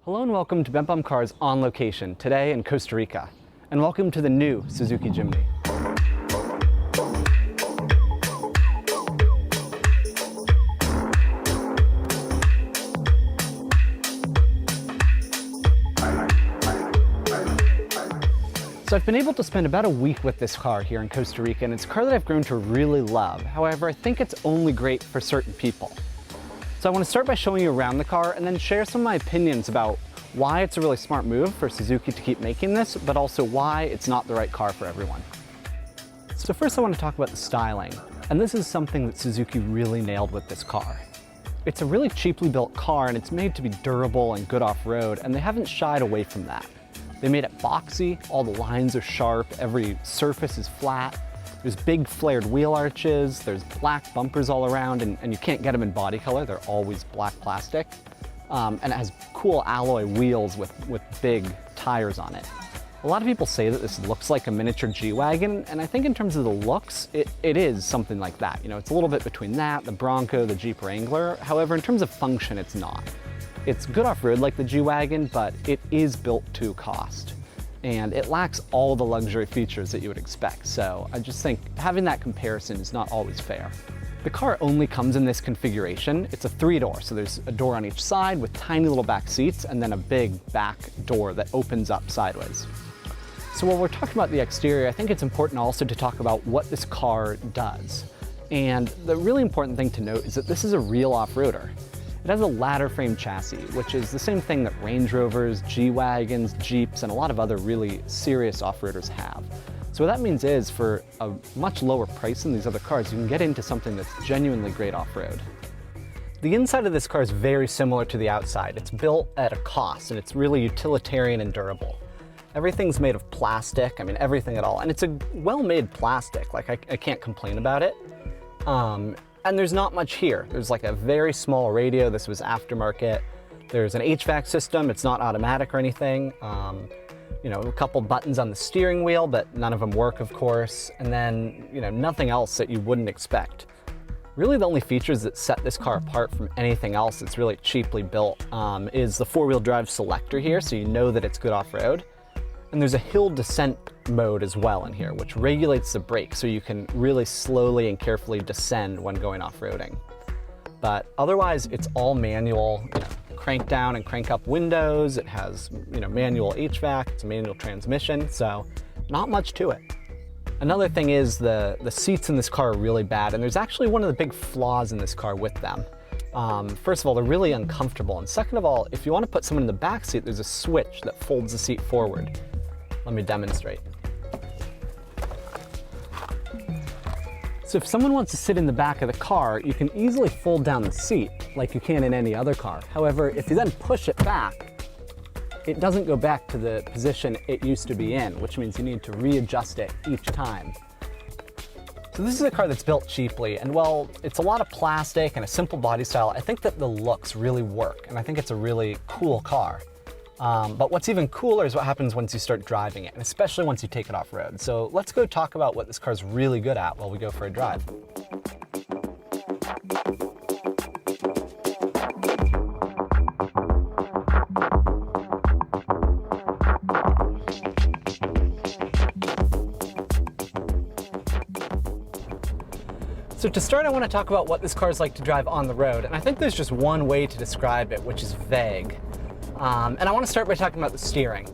Hello and welcome to Bent Bum Cars on location, today in Costa Rica. And welcome to the new Suzuki Jimny. So I've been able to spend about a week with this car here in Costa Rica, and it's a car that I've grown to really love. However, I think it's only great for certain people. So I want to start by showing you around the car and then share some of my opinions about why it's a really smart move for Suzuki to keep making this, but also why it's not the right car for everyone. So first I want to talk about the styling, and this is something that Suzuki really nailed with this car. It's a really cheaply built car and it's made to be durable and good off-road, and they haven't shied away from that. They made it boxy, all the lines are sharp, every surface is flat. There's big flared wheel arches, there's black bumpers all around, and you can't get them in body color, they're always black plastic. And it has cool alloy wheels with big tires on it. A lot of people say that this looks like a miniature G-Wagon, and I think in terms of the looks, it is something like that. You know, it's a little bit between that, the Bronco, the Jeep Wrangler. However, in terms of function, it's not. It's good off-road like the G-Wagon, but it is built to cost. And it lacks all the luxury features that you would expect. So I just think having that comparison is not always fair. The car only comes in this configuration. It's a 3-door, so there's a door on each side with tiny little back seats and then a big back door that opens up sideways. So while we're talking about the exterior, I think it's important also to talk about what this car does. And the really important thing to note is that this is a real off-roader. It has a ladder frame chassis, which is the same thing that Range Rovers, G-Wagons, Jeeps, and a lot of other really serious off-roaders have. So what that means is, for a much lower price than these other cars, you can get into something that's genuinely great off-road. The inside of this car is very similar to the outside. It's built at a cost, and it's really utilitarian and durable. Everything's made of plastic, I mean everything at all, and it's a well-made plastic, like I can't complain about it. And there's not much here. There's like a very small radio, this was aftermarket. There's an HVAC system, it's not automatic or anything. You know, a couple buttons on the steering wheel, but none of them work, of course. And then, you know, nothing else that you wouldn't expect. Really the only features that set this car apart from anything else that's really cheaply built is the 4-wheel drive selector here, so you know that it's good off-road. And there's a hill descent mode as well in here, which regulates the brake so you can really slowly and carefully descend when going off-roading. But otherwise, it's all manual, you know, crank down and crank up windows. It has, you know, manual HVAC, it's a manual transmission, so not much to it. Another thing is the seats in this car are really bad, and there's actually one of the big flaws in this car with them. First of all, they're really uncomfortable, and second of all, if you want to put someone in the back seat, there's a switch that folds the seat forward. Let me demonstrate. So if someone wants to sit in the back of the car, you can easily fold down the seat like you can in any other car. However, if you then push it back, it doesn't go back to the position it used to be in, which means you need to readjust it each time. So this is a car that's built cheaply, and while it's a lot of plastic and a simple body style, I think that the looks really work, and I think it's a really cool car. But what's even cooler is what happens once you start driving it, and especially once you take it off-road. So let's go talk about what this car's really good at while we go for a drive. So to start, I want to talk about what this car is like to drive on the road, and I think there's just one way to describe it, which is vague. And I want to start by talking about the steering.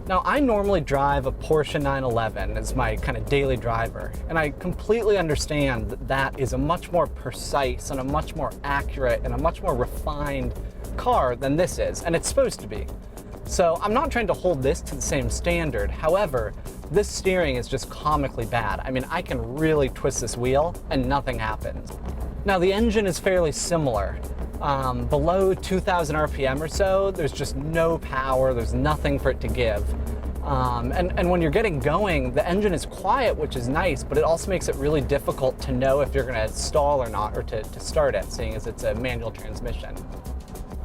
Now, I normally drive a Porsche 911 as my kind of daily driver, and I completely understand that that is a much more precise and a much more accurate and a much more refined car than this is, and it's supposed to be. So I'm not trying to hold this to the same standard. However, this steering is just comically bad. I mean, I can really twist this wheel and nothing happens. Now, the engine is fairly similar. Below 2,000 RPM or so, there's just no power, there's nothing for it to give. And when you're getting going, the engine is quiet, which is nice, but it also makes it really difficult to know if you're gonna stall or not, or to start it, seeing as it's a manual transmission.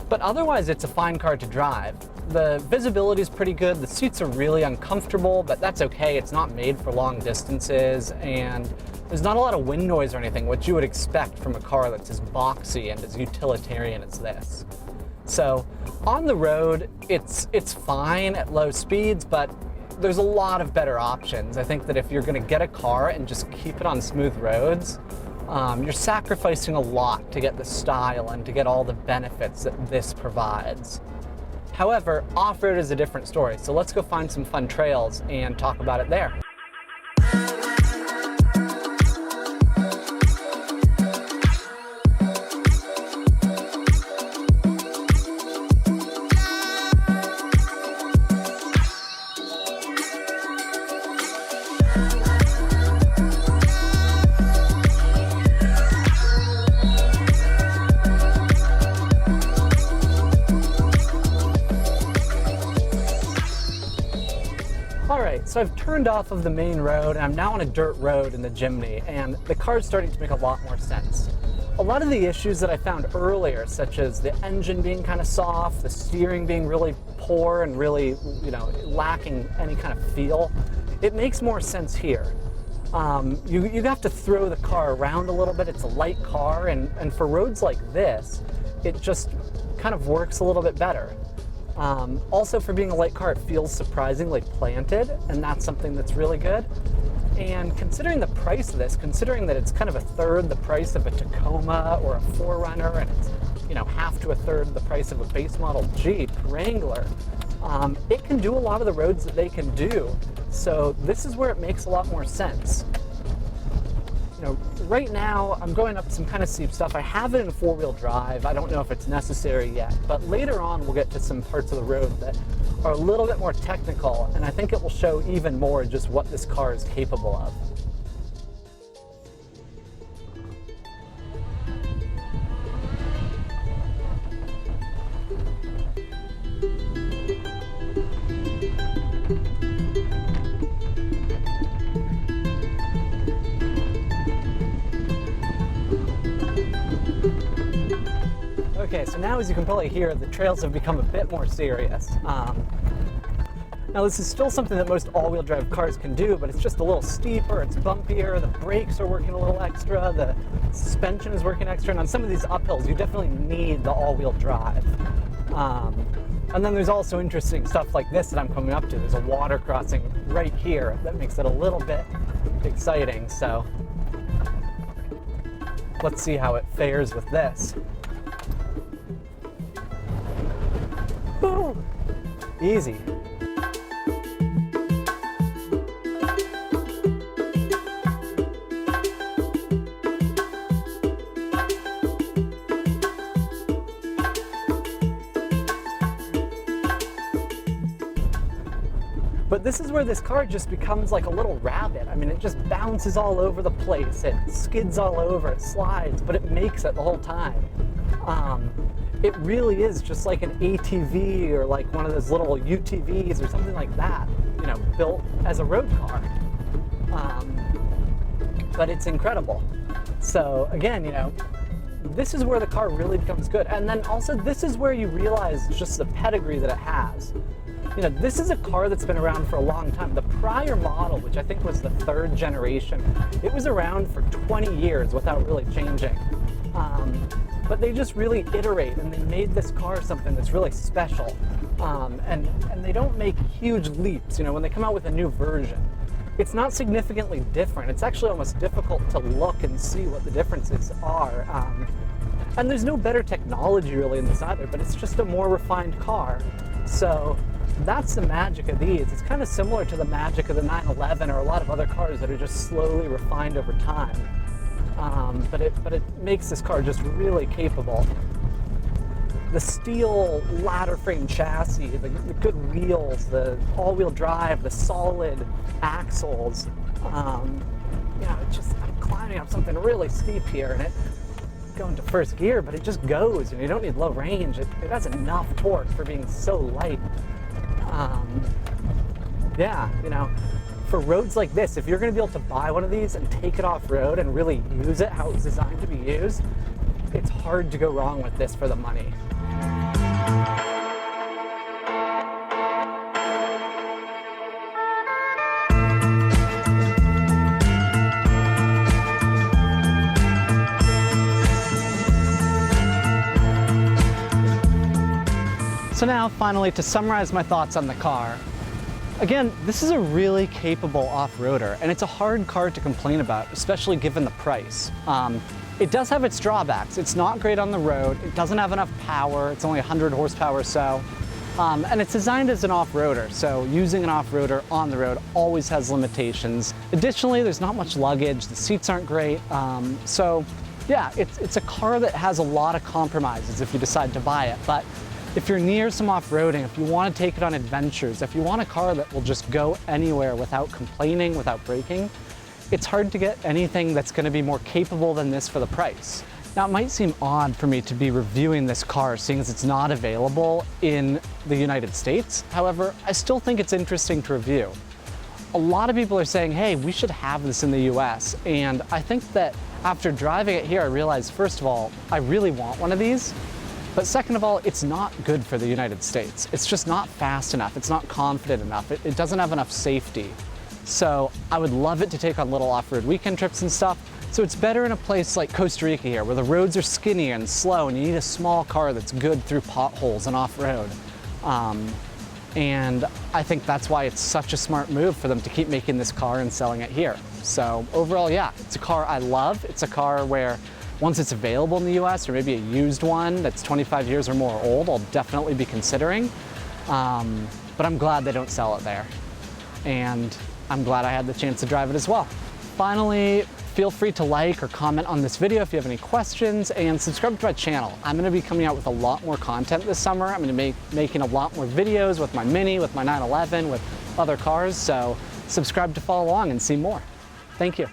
But otherwise, it's a fine car to drive. The visibility is pretty good, the seats are really uncomfortable, but that's okay, it's not made for long distances, and there's not a lot of wind noise or anything, which you would expect from a car that's as boxy and as utilitarian as this. So on the road, it's fine at low speeds, but there's a lot of better options. I think that if you're gonna get a car and just keep it on smooth roads, you're sacrificing a lot to get the style and to get all the benefits that this provides. However, off-road is a different story, so let's go find some fun trails and talk about it there. Alright, so I've turned off of the main road and I'm now on a dirt road in the Jimny, and the car's starting to make a lot more sense. A lot of the issues that I found earlier, such as the engine being kind of soft, the steering being really poor and really, lacking any kind of feel, it makes more sense here. You have to throw the car around a little bit. It's a light car, and for roads like this, it just kind of works a little bit better. Also, for being a light car, it feels surprisingly planted, and that's something that's really good. And considering the price of this, considering that it's kind of a third the price of a Tacoma or a 4Runner, and it's half to a third the price of a base model Jeep Wrangler, it can do a lot of the roads that they can do. So this is where it makes a lot more sense. Right now I'm going up some kind of steep stuff. I have it in 4-wheel drive. I don't know if it's necessary yet, but later on we'll get to some parts of the road that are a little bit more technical, and I think it will show even more just what this car is capable of. Okay, so now as you can probably hear, the trails have become a bit more serious. Now this is still something that most all-wheel drive cars can do, but it's just a little steeper, it's bumpier, the brakes are working a little extra, the suspension is working extra, and on some of these uphills you definitely need the all-wheel drive. And then there's also interesting stuff like this that I'm coming up to. There's a water crossing right here that makes it a little bit exciting, so let's see how it fares with this. Woo! Easy. But this is where this car just becomes like a little rabbit. I mean, it just bounces all over the place. It skids all over, it slides, but it makes it the whole time. It really is just like an ATV or like one of those little UTVs or something like that, built as a road car. But it's incredible. So again, this is where the car really becomes good. And then also this is where you realize just the pedigree that it has. This is a car that's been around for a long time. The prior model, which I think was the 3rd generation, it was around for 20 years without really changing. But they just really iterate, and they made this car something that's really special. And they don't make huge leaps, when they come out with a new version. It's not significantly different. It's actually almost difficult to look and see what the differences are. And there's no better technology really in this either, but it's just a more refined car. So that's the magic of these. It's kind of similar to the magic of the 911 or a lot of other cars that are just slowly refined over time. But it makes this car just really capable. The steel ladder frame chassis, the good wheels, the all-wheel drive, the solid axles. I'm climbing up something really steep here, and it's going to first gear, but it just goes, and you don't need low range. It has enough torque for being so light. For roads like this, if you're going to be able to buy one of these and take it off-road and really use it how it's designed to be used, it's hard to go wrong with this for the money. So now, finally, to summarize my thoughts on the car. Again, this is a really capable off-roader, and it's a hard car to complain about, especially given the price. It does have its drawbacks. It's not great on the road. It doesn't have enough power. It's only 100 horsepower or so. And it's designed as an off-roader, so using an off-roader on the road always has limitations. Additionally, there's not much luggage. The seats aren't great. So yeah, it's a car that has a lot of compromises if you decide to buy it. But if you're near some off-roading, if you want to take it on adventures, if you want a car that will just go anywhere without complaining, without braking, it's hard to get anything that's going to be more capable than this for the price. Now, it might seem odd for me to be reviewing this car, seeing as it's not available in the United States. However, I still think it's interesting to review. A lot of people are saying, hey, we should have this in the US. And I think that after driving it here, I realized, first of all, I really want one of these. But second of all, it's not good for the United States. It's just not fast enough. It's not confident enough. It doesn't have enough safety. So I would love it to take on little off-road weekend trips and stuff. So it's better in a place like Costa Rica here, where the roads are skinny and slow and you need a small car that's good through potholes and off-road. And I think that's why it's such a smart move for them to keep making this car and selling it here. So overall, yeah, it's a car I love. It's a car where once it's available in the US, or maybe a used one that's 25 years or more old, I'll definitely be considering. But I'm glad they don't sell it there. And I'm glad I had the chance to drive it as well. Finally, feel free to like or comment on this video if you have any questions, and subscribe to my channel. I'm gonna be coming out with a lot more content this summer. I'm gonna be making a lot more videos with my Mini, with my 911, with other cars, so subscribe to follow along and see more. Thank you.